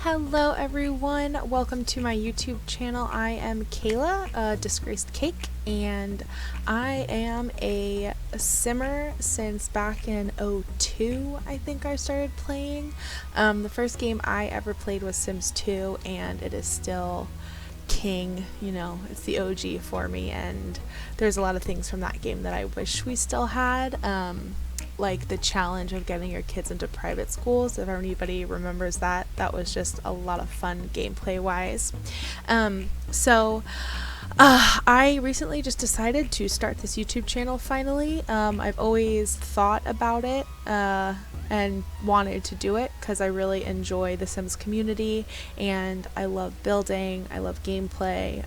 Hello everyone, welcome to my YouTube channel. I am Kayla, Disgraced Cake, and I am a simmer since back in '02. I think I started playing. The first game I ever played was Sims 2, and it is still king. It's the OG for me, and there's a lot of things from that game that I wish we still had. Like the challenge of getting your kids into private schools. If anybody remembers that, that was just a lot of fun gameplay wise. I recently just decided to start this YouTube channel finally. I've always thought about it and wanted to do it because I really enjoy the Sims community and I love building, I love gameplay.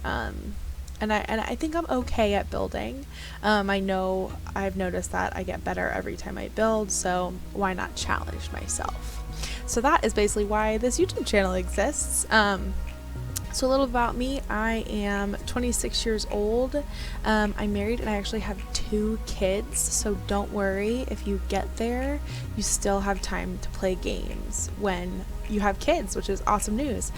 And I think I'm okay at building. I know I've noticed that I get better every time I build, so why not challenge myself? So that is basically why this YouTube channel exists. So a little about me. I am 26 years old. I'm married and I actually have 2 kids, so don't worry if you get there, you still have time to play games when you have kids, which is awesome news.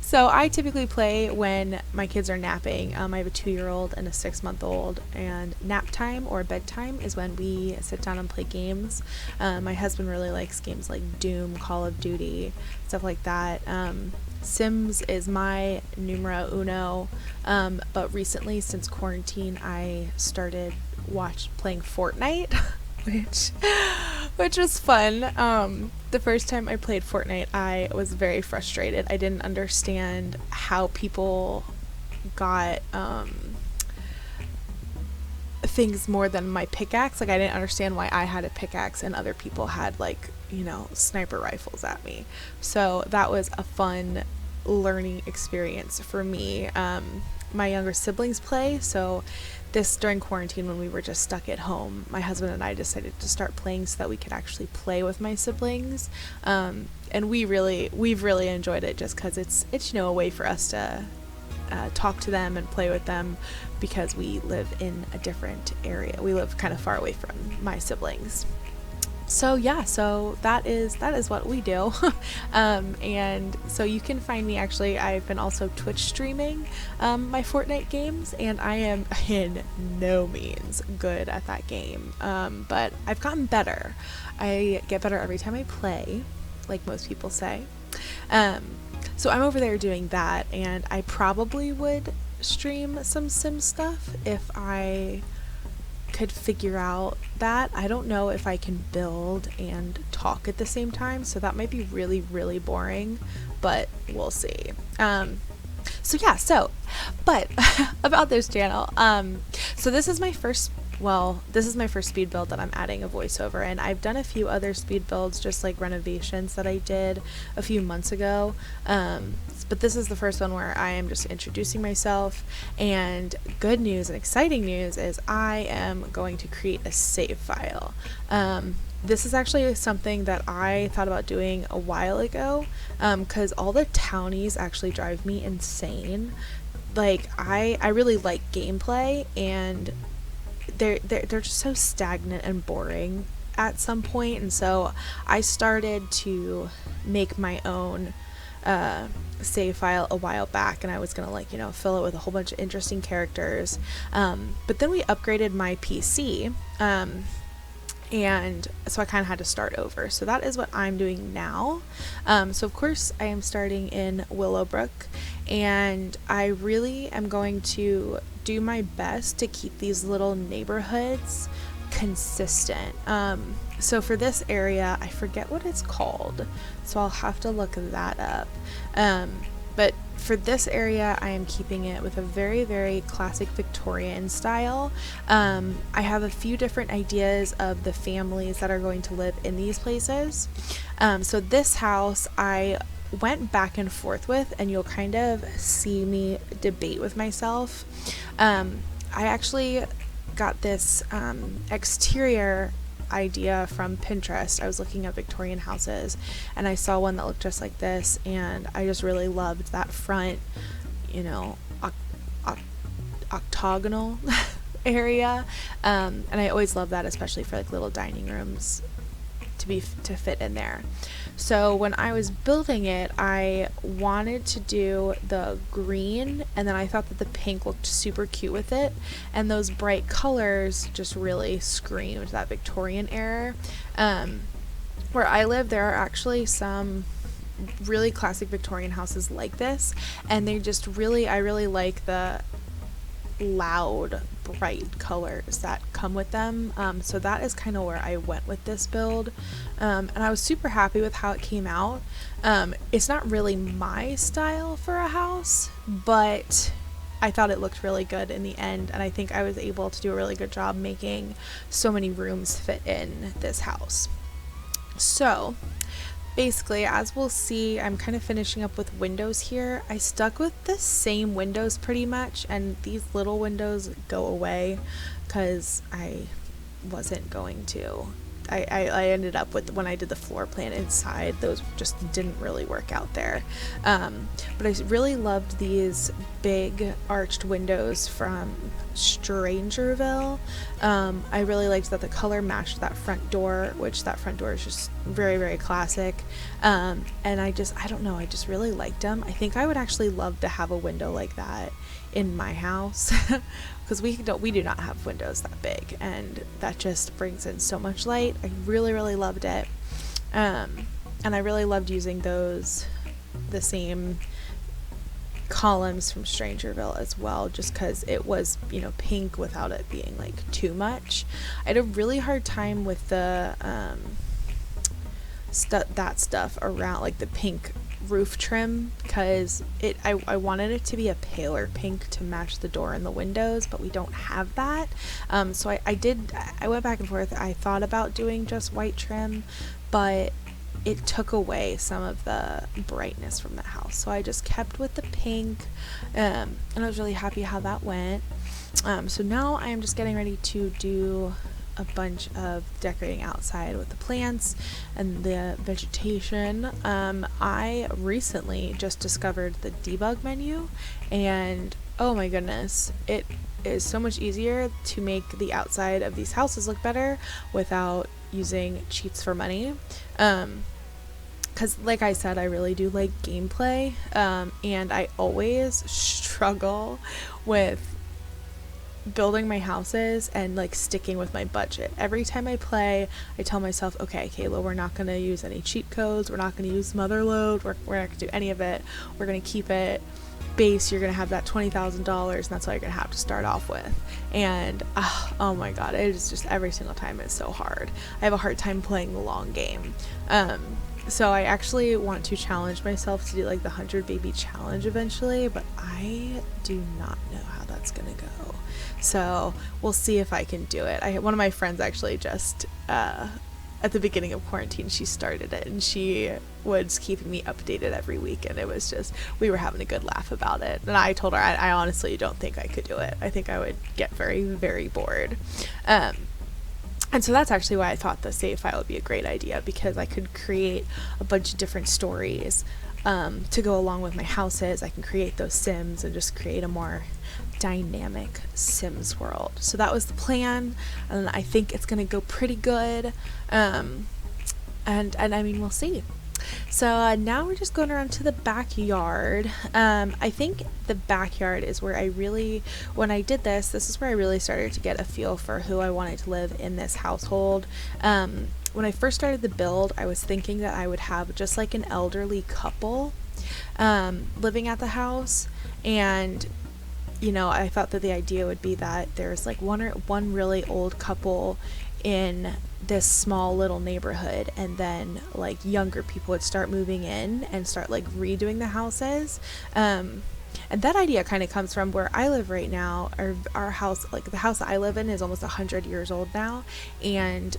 So I typically play when my kids are napping. I have a 2-year-old and a 6-month-old, and nap time or bedtime is when we sit down and play games. My husband really likes games like Doom, Call of Duty, stuff like that. Sims is my numero uno, but recently since quarantine I started playing Fortnite, which was fun. The first time I played Fortnite, I was very frustrated. I didn't understand how people got things more than my pickaxe. Like, I didn't understand why I had a pickaxe and other people had, like, sniper rifles at me. So that was a fun learning experience for me. My younger siblings play, so during quarantine when we were just stuck at home, my husband and I decided to start playing so that we could actually play with my siblings, and we've really enjoyed it just because it's a way for us to talk to them and play with them because we live in a different area. We live kind of far away from my siblings. So yeah, so that is what we do. And so you can find me, actually I've been also Twitch streaming my Fortnite games, and I am in no means good at that game, but I've gotten better. I get better every time I play, like most people say. So I'm over there doing that, and I probably would stream some Sim stuff if I could figure out that. I don't know if I can build and talk at the same time, so that might be really, really boring, but we'll see. But about this channel, so this is my first speed build that I'm adding a voiceover, and I've done a few other speed builds, just like renovations that I did a few months ago, but this is the first one where I am just introducing myself. And good news and exciting news is I am going to create a save file. This is actually something that I thought about doing a while ago, because all the townies actually drive me insane. Like, I really like gameplay, and they're just so stagnant and boring at some point, and so I started to make my own save file a while back, and I was gonna fill it with a whole bunch of interesting characters, but then we upgraded my PC, and so I kind of had to start over. So that is what I'm doing now. So of course I am starting in Willowbrook, and I really am going to do my best to keep these little neighborhoods consistent. So for this area, I forget what it's called, so I'll have to look that up. But for this area, I am keeping it with a very, very classic Victorian style. I have a few different ideas of the families that are going to live in these places. So this house I went back and forth with, and you'll kind of see me debate with myself. I actually got this exterior idea from Pinterest. I was looking at Victorian houses and I saw one that looked just like this, and I just really loved that front, octagonal area, and I always love that, especially for like little dining rooms to fit in there. So when I was building it, I wanted to do the green, and then I thought that the pink looked super cute with it, and those bright colors just really screamed that Victorian era. Where I live, there are actually some really classic Victorian houses like this, and they just I really like the loud bright colors that come with them. So that is kind of where I went with this build, and I was super happy with how it came out. It's not really my style for a house, but I thought it looked really good in the end, and I think I was able to do a really good job making so many rooms fit in this house. So basically, as we'll see, I'm kind of finishing up with windows here. I stuck with the same windows pretty much, and these little windows go away because I wasn't going to. I ended up with, when I did the floor plan inside, those just didn't really work out there. But I really loved these big arched windows from Strangerville. I really liked that the color matched that front door, which that front door is just very, very classic. And I don't know, I just really liked them. I think I would actually love to have a window like that in my house because we do not have windows that big, and that just brings in so much light. I really, really loved it. And I really loved using the same columns from Strangerville as well, just because it was, pink without it being like too much. I had a really hard time with the that stuff around, like the pink roof trim, because I wanted it to be a paler pink to match the door and the windows, but we don't have that. So I went back and forth. I thought about doing just white trim, but it took away some of the brightness from the house, so I just kept with the pink, and I was really happy how that went. So now I am just getting ready to do a bunch of decorating outside with the plants and the vegetation. I recently just discovered the debug menu, and oh my goodness, it is so much easier to make the outside of these houses look better without using cheats for money. Because like I said, I really do like gameplay, and I always struggle with building my houses and like sticking with my budget. Every time I play, I tell myself, okay, Kayla, we're not going to use any cheat codes, we're not going to use motherload, we're not going to do any of it, we're going to keep it base. You're going to have that $20,000, and that's all you're going to have to start off with. And oh my god, it is just every single time it's so hard. I have a hard time playing the long game. So I actually want to challenge myself to do like the 100 baby challenge eventually, but I do not know how that's gonna go. So we'll see if I can do it. One of my friends actually just at the beginning of quarantine, she started it, and she was keeping me updated every week, and it was just, we were having a good laugh about it. And I told her I honestly don't think I could do it. I think I would get very, very bored. And so that's actually why I thought the save file would be a great idea, because I could create a bunch of different stories to go along with my houses. I can create those Sims and just create a more dynamic Sims world. So that was the plan, and I think it's gonna go pretty good. And I mean, we'll see. So now we're just going around to the backyard. I think the backyard is where when I did this is where I really started to get a feel for who I wanted to live in this household. When I first started the build, I was thinking that I would have just like an elderly couple living at the house, and I thought that the idea would be that there's like one really old couple in this small little neighborhood, and then like younger people would start moving in and start like redoing the houses. And that idea kind of comes from where I live right now. Our house, like the house that I live in, is almost 100 years old now, and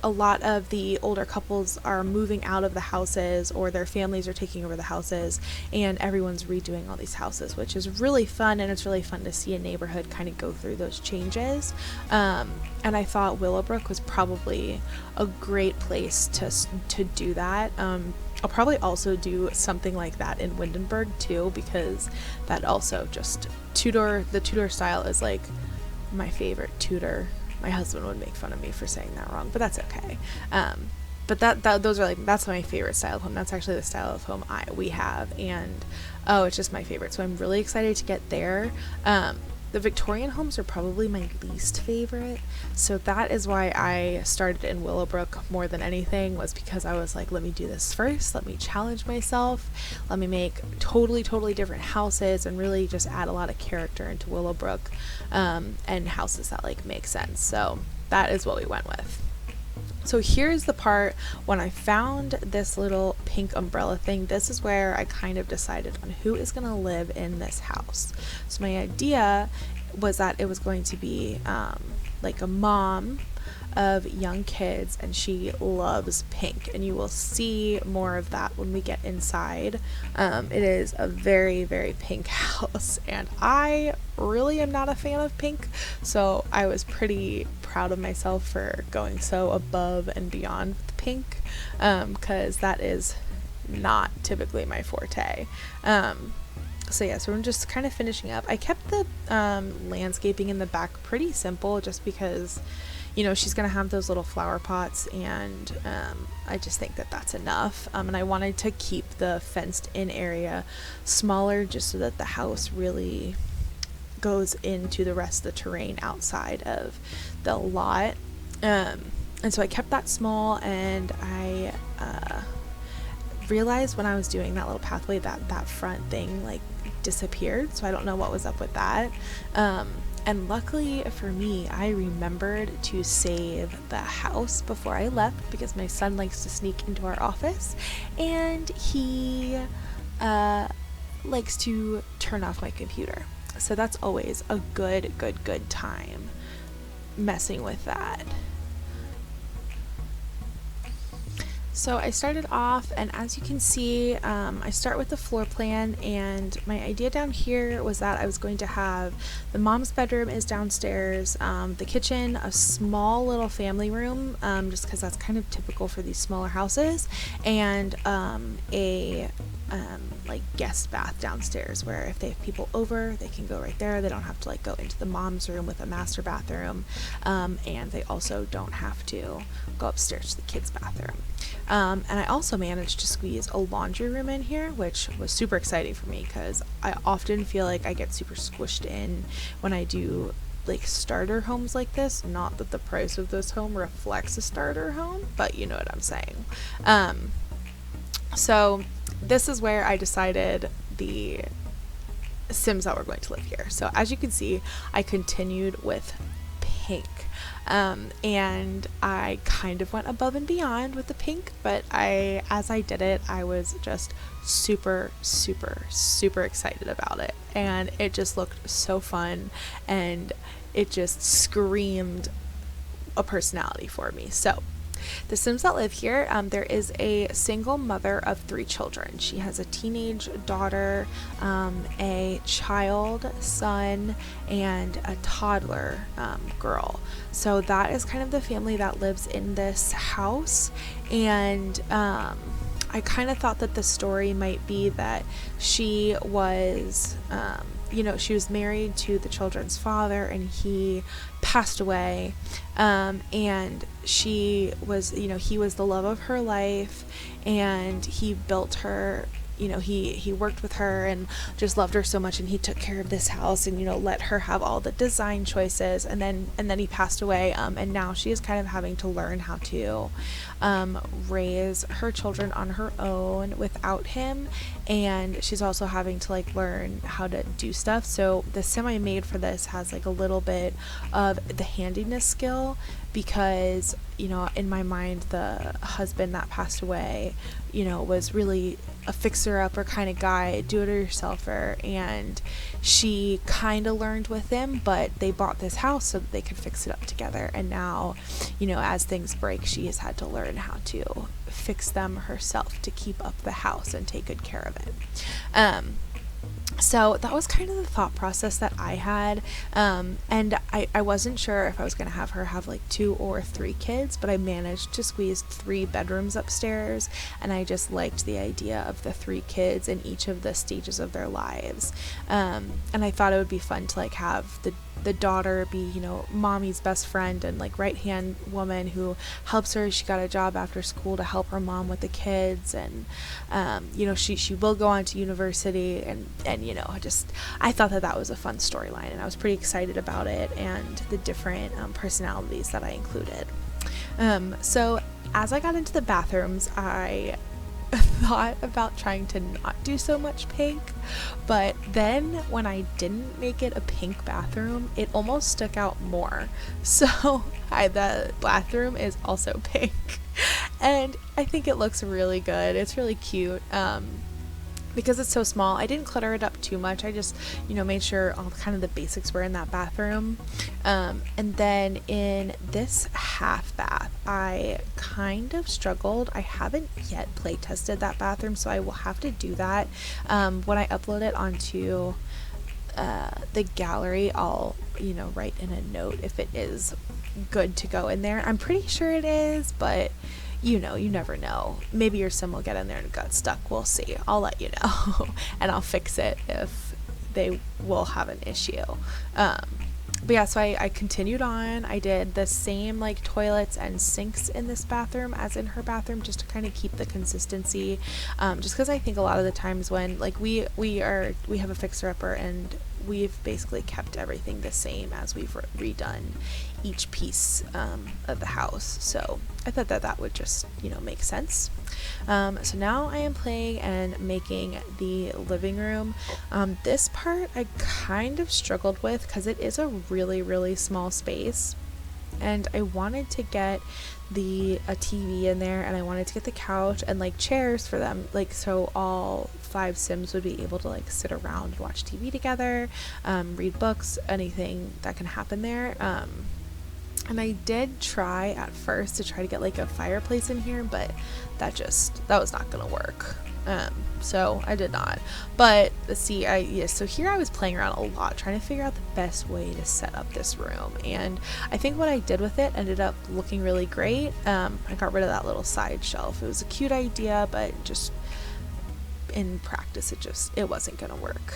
a lot of the older couples are moving out of the houses, or their families are taking over the houses, and everyone's redoing all these houses, which is really fun. And it's really fun to see a neighborhood kind of go through those changes. And I thought Willowbrook was probably a great place to do that. I'll probably also do something like that in Windenburg too, because that also just the Tudor style is like my favorite Tudor My husband would make fun of me for saying that wrong, but that's okay. But those are like, that's my favorite style of home. That's actually the style of home we have, and it's just my favorite. So I'm really excited to get there. The Victorian homes are probably my least favorite, so that is why I started in Willowbrook more than anything, was because I was like, let me do this first, let me challenge myself, let me make totally different houses and really just add a lot of character into Willowbrook, and houses that like make sense. So that is what we went with. So here's the part when I found this little pink umbrella thing. This is where I kind of decided on who is going to live in this house. So my idea was that it was going to be like a mom of young kids, and she loves pink, and you will see more of that when we get inside. It is a very pink house, and I really am not a fan of pink, so I was pretty proud of myself for going so above and beyond with pink, because that is not typically my forte. So yeah, so we're just kind of finishing up. I kept the landscaping in the back pretty simple, just because, you know, she's gonna have those little flower pots, and I just think that that's enough. And I wanted to keep the fenced in area smaller, just so that the house really goes into the rest of the terrain outside of the lot. And so I kept that small, and I realized when I was doing that little pathway that front thing like disappeared, so I don't know what was up with that. And luckily for me, I remembered to save the house before I left, because my son likes to sneak into our office, and he likes to turn off my computer. So that's always a good time messing with that. So I started off, and as you can see, I start with the floor plan, and my idea down here was that I was going to have the mom's bedroom is downstairs, the kitchen, a small little family room, just because that's kind of typical for these smaller houses, and a like guest bath downstairs, where if they have people over, they can go right there. They don't have to like go into the mom's room with a master bathroom, and they also don't have to go upstairs to the kids' bathroom. And I also managed to squeeze a laundry room in here, which was super exciting for me, because I often feel like I get super squished in when I do like starter homes like this. Not that the price of this home reflects a starter home, but you know what I'm saying. So this is where I decided the Sims that were going to live here. So as you can see, I continued with pink. And I kind of went above and beyond with the pink, but as I did it, I was just super excited about it, and it just looked so fun, and it just screamed a personality for me. So the Sims that live here, there is a single mother of 3 children. She has a teenage daughter, a child son, and a toddler girl. So that is kind of the family that lives in this house. And I kind of thought that the story might be that she was she was married to the children's father, and he passed away, and she was, he was the love of her life, and he built her, he worked with her and just loved her so much, and he took care of this house and, let her have all the design choices, and then he passed away, and now she is kind of having to learn how to raise her children on her own without him, and she's also having to like learn how to do stuff. So the sim I made for this has like a little bit of the handiness skill, because in my mind the husband that passed away was really a fixer-upper kind of guy, do-it-yourselfer, and she kind of learned with him, but they bought this house so that they could fix it up together, and now as things break, she has had to learn how to fix them herself to keep up the house and take good care of it. So that was kind of the thought process that I had, and I wasn't sure if I was going to have her have like 2 or 3 kids, but I managed to squeeze 3 bedrooms upstairs, and I just liked the idea of the 3 kids in each of the stages of their lives, and I thought it would be fun to like have the the daughter be, mommy's best friend and like right hand woman who helps her. She got a job after school to help her mom with the kids, and she will go on to university, and just I thought that was a fun storyline, and I was pretty excited about it and the different personalities that I included. So as I got into the bathrooms, I thought about trying to not do so much pink, but then when I didn't make it a pink bathroom, it almost stuck out more. So the bathroom is also pink, and I think it looks really good. It's really cute. Because it's so small, I didn't clutter it up too much. I just, made sure all kind of the basics were in that bathroom. And then in this half bath, I kind of struggled. I haven't yet play tested that bathroom, so I will have to do that. When I upload it onto the gallery, I'll, write in a note if it is good to go in there. I'm pretty sure it is, but you never know. Maybe your sim will get in there and got stuck. We'll see. I'll let you know. And I'll fix it if they will have an issue. But yeah, so I continued on. I did the same like toilets and sinks in this bathroom as in her bathroom, just to kind of keep the consistency. Just because I think a lot of the times when like we have a fixer-upper, and we've basically kept everything the same as we've redone each piece of the house. So I thought that would just, make sense. So now I am playing and making the living room. This part I kind of struggled with because it is a really, really small space. And I wanted to get a TV in there, and I wanted to get the couch and like chairs for them, like so all 5 sims would be able to like sit around and watch TV together, read books, anything that can happen there. And I did try at first to try to get like a fireplace in here, but that was not gonna work. So I did not. But see, so here I was playing around a lot, trying to figure out the best way to set up this room, and I think what I did with it ended up looking really great. I got rid of that little side shelf. It was a cute idea, but just in practice it wasn't gonna work.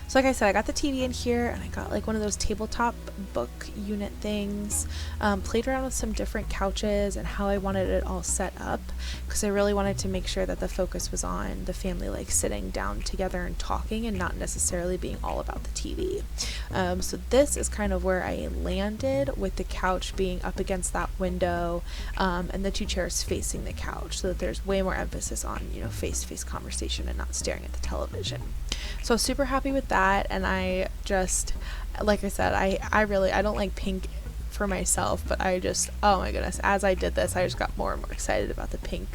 So like I said, I got the TV in here, and I got like one of those tabletop book unit things, played around with some different couches and how I wanted it all set up, because I really wanted to make sure that the focus was on the family like sitting down together and talking, and not necessarily being all about the TV. So this is kind of where I landed, with the couch being up against that window, and the 2 chairs facing the couch, so that there's way more emphasis on, face-to-face conversation and not staring at the television. So I was super happy with that, and I just, like I said, I don't like pink for myself, but oh my goodness, as I did this, I just got more and more excited about the pink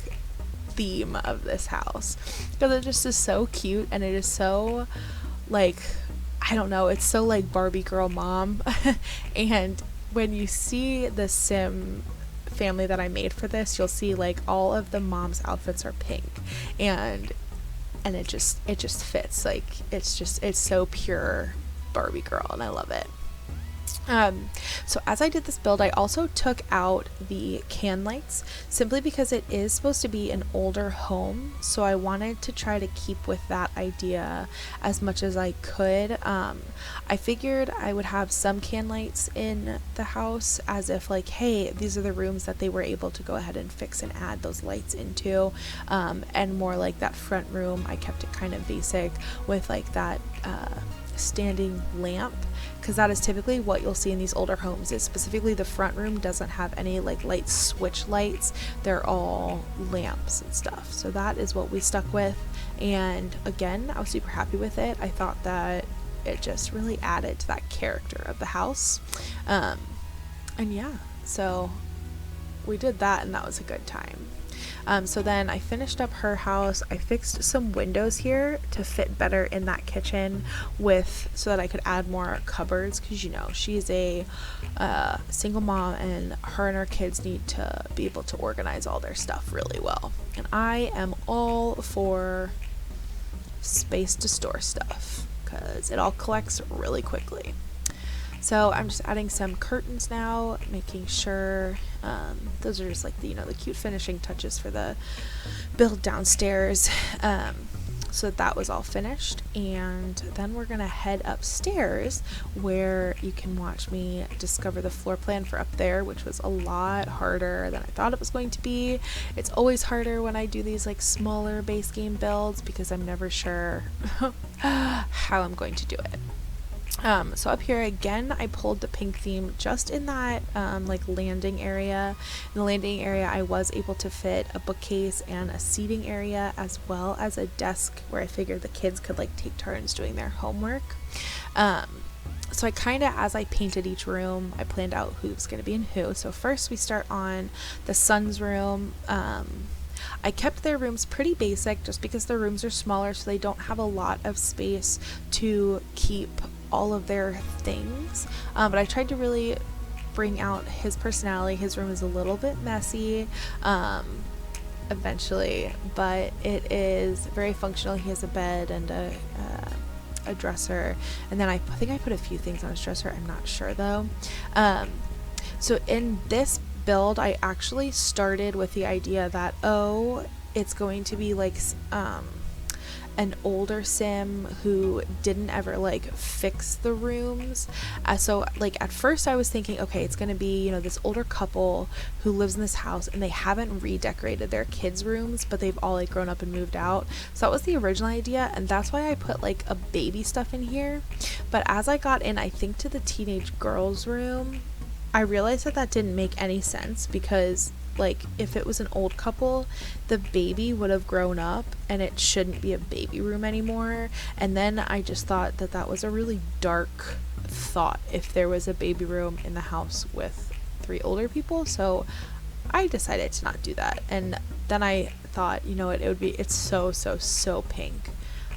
theme of this house, because it just is so cute, and it is so, like, I don't know, it's so like Barbie girl mom. And when you see the sim family that I made for this, you'll see like all of the mom's outfits are pink, and it just fits. Like it's so pure Barbie girl, and I love it. So as I did this build, I also took out the can lights, simply because it is supposed to be an older home, so I wanted to try to keep with that idea as much as I could. I figured I would have some can lights in the house, as if like, hey, these are the rooms that they were able to go ahead and fix and add those lights into, and more like that front room, I kept it kind of basic with like that standing lamp, because that is typically what you'll see in these older homes. Is specifically the front room doesn't have any like light switch lights, they're all lamps and stuff. So that is what we stuck with, and again, I was super happy with it. I thought that it just really added to that character of the house, and yeah, so we did that, and that was a good time. So then I finished up her house. I fixed some windows here to fit better in that kitchen, so that I could add more cupboards, because she's a single mom, and her kids need to be able to organize all their stuff really well, and I am all for space to store stuff, because it all collects really quickly. So I'm just adding some curtains now, making sure those are just like the cute finishing touches for the build downstairs. So that was all finished, and then we're gonna head upstairs where you can watch me discover the floor plan for up there, which was a lot harder than I thought it was going to be. It's always harder when I do these like smaller base game builds because I'm never sure how I'm going to do it. So up here again, I pulled the pink theme just in that like landing area. In the landing area, I was able to fit a bookcase and a seating area, as well as a desk where I figured the kids could like take turns doing their homework. So I kind of, as I painted each room, I planned out who's going to be in who. So first we start on the son's room. I kept their rooms pretty basic just because their rooms are smaller, so they don't have a lot of space to keep all of their things, but I tried to really bring out his personality. His room is a little bit messy eventually, but it is very functional. He has a bed and a dresser, and then I think I put a few things on his dresser, I'm not sure though. So in this build, I actually started with the idea that, oh, it's going to be like an older sim who didn't ever like fix the rooms. So like at first I was thinking, okay, it's gonna be, you know, this older couple who lives in this house and they haven't redecorated their kids' rooms, but they've all like grown up and moved out. So that was the original idea, and that's why I put like a baby stuff in here. But as I got in, I think, to the teenage girls' room, I realized that that didn't make any sense, because like if it was an old couple, the baby would have grown up and it shouldn't be a baby room anymore. And then I just thought that that was a really dark thought if there was a baby room in the house with 3 older people. So I decided to not do that. And then I thought, you know what, it's so pink.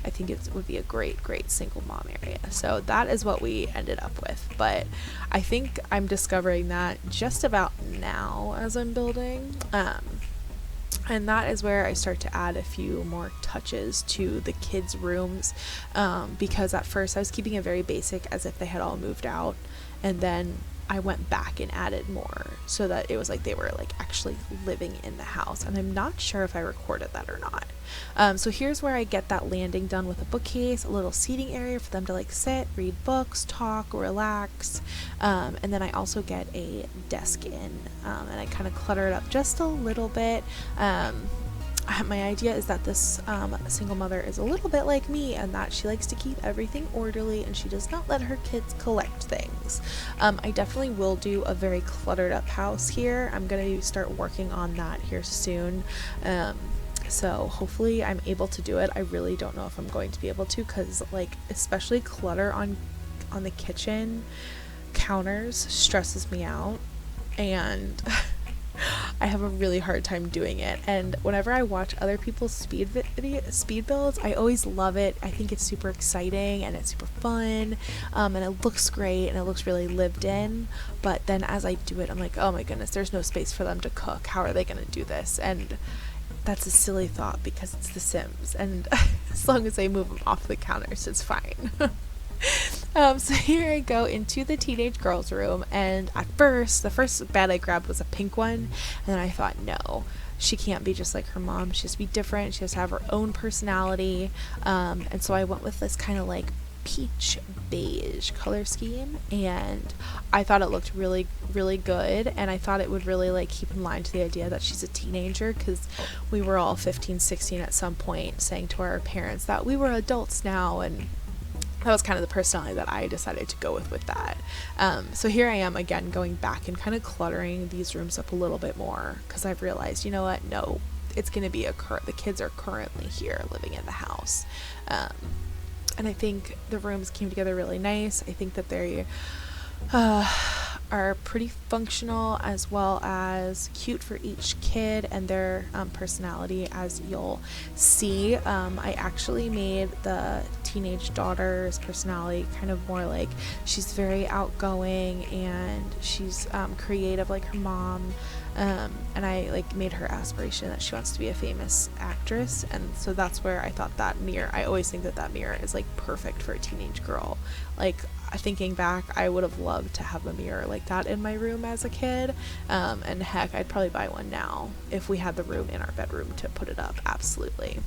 I think it would be a great single mom area. So that is what we ended up with. But I think I'm discovering that just about now as I'm building. And that is where I start to add a few more touches to the kids' rooms, because at first I was keeping it very basic, as if they had all moved out, and then I went back and added more so that it was like they were like actually living in the house. And I'm not sure if I recorded that or not. So here's where I get that landing done with a bookcase, a little seating area for them to like sit, read books, talk, relax. And then I also get a desk in, and I kind of clutter it up just a little bit. My idea is that this single mother is a little bit like me, and that she likes to keep everything orderly and she does not let her kids collect things. I definitely will do a very cluttered up house here. I'm going to start working on that here soon. So hopefully I'm able to do it. I really don't know if I'm going to be able to, because like especially clutter on the kitchen counters stresses me out, and I have a really hard time doing it. And whenever I watch other people's speed builds, I always love it. I think it's super exciting and it's super fun, and it looks great and it looks really lived in. But then as I do it, I'm like, oh my goodness, there's no space for them to cook. How are they going to do this? And that's a silly thought because it's The Sims, and as long as I move them off the counters, it's fine. So here I go into the teenage girls' room, and at first, the first bed I grabbed was a pink one, and then I thought, no, she can't be just like her mom. She has to be different. She has to have her own personality. And so I went with this kind of like peach beige color scheme, and I thought it looked really good, and I thought it would really like keep in line to the idea that she's a teenager, because we were all 15, 16 at some point saying to our parents that we were adults now, and that was kind of the personality that I decided to go with that. So here I am again going back and kind of cluttering these rooms up a little bit more, because I've realized, you know what, no, it's going to be the kids are currently here living in the house. And I think the rooms came together really nice. I think that they are pretty functional, as well as cute for each kid and their personality, as you'll see. I actually made the teenage daughter's personality kind of more like she's very outgoing and she's creative like her mom. And I like made her aspiration that she wants to be a famous actress, and so that's where I thought that mirror, I always think that mirror is like perfect for a teenage girl. Like thinking back, I would have loved to have a mirror like that in my room as a kid, and heck, I'd probably buy one now if we had the room in our bedroom to put it up. Absolutely.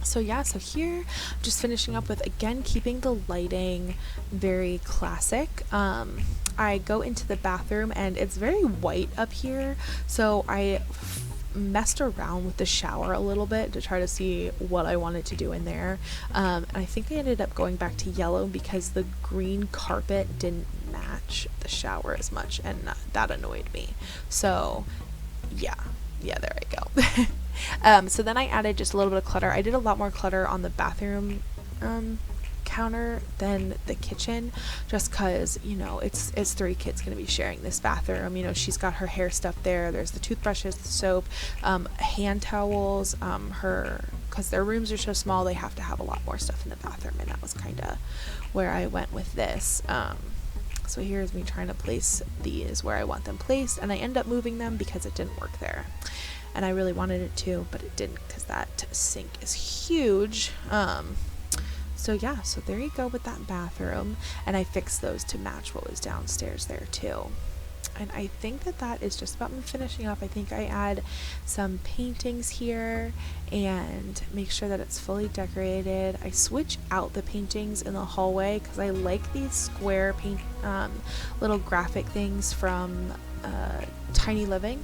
So yeah, so here I'm just finishing up with, again, keeping the lighting very classic. I go into the bathroom and it's very white up here, so I messed around with the shower a little bit to try to see what I wanted to do in there. And I think I ended up going back to yellow because the green carpet didn't match the shower as much, and that annoyed me. So yeah, there I go. So then I added just a little bit of clutter. I did a lot more clutter on the bathroom counter than the kitchen, just because, you know, it's 3 kids going to be sharing this bathroom. You know, she's got her hair stuff there, there's the toothbrushes, the soap, hand towels, because their rooms are so small, they have to have a lot more stuff in the bathroom, and that was kind of where I went with this. So here's me trying to place these where I want them placed, and I end up moving them because it didn't work there. And I really wanted it to, but it didn't because that sink is huge. So yeah, so there you go with that bathroom, and I fixed those to match what was downstairs there too. And I think that is just about me finishing up. I think I add some paintings here and make sure that it's fully decorated. I switch out the paintings in the hallway because I like these square paint little graphic things from Tiny Living.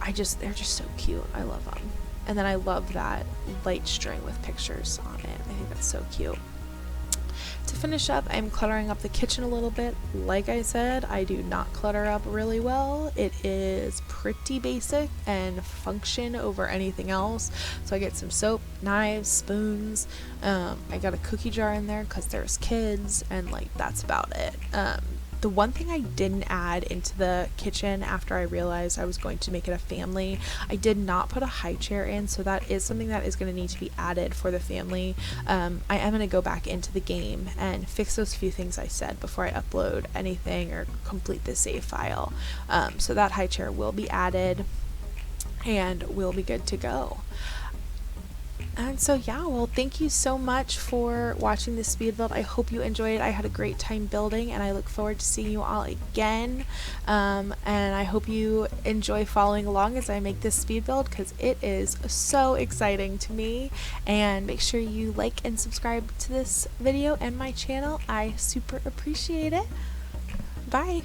They're just so cute. I love them. And then I love that light string with pictures on it. I think that's so cute. To finish up, I'm cluttering up the kitchen a little bit. Like I said, I do not clutter up really well. It is pretty basic and function over anything else. So I get some soap, knives, spoons. I got a cookie jar in there because there's kids, and like that's about it. The one thing I didn't add into the kitchen after I realized I was going to make it a family, I did not put a high chair in, so that is something that is going to need to be added for the family. I am going to go back into the game and fix those few things I said before I upload anything or complete the save file. So that high chair will be added and we'll be good to go. And so yeah, well, thank you so much for watching this speed build. I hope you enjoyed it. I had a great time building, and I look forward to seeing you all again. And I hope you enjoy following along as I make this speed build, because it is so exciting to me. And make sure you like and subscribe to this video and my channel. I super appreciate it. Bye.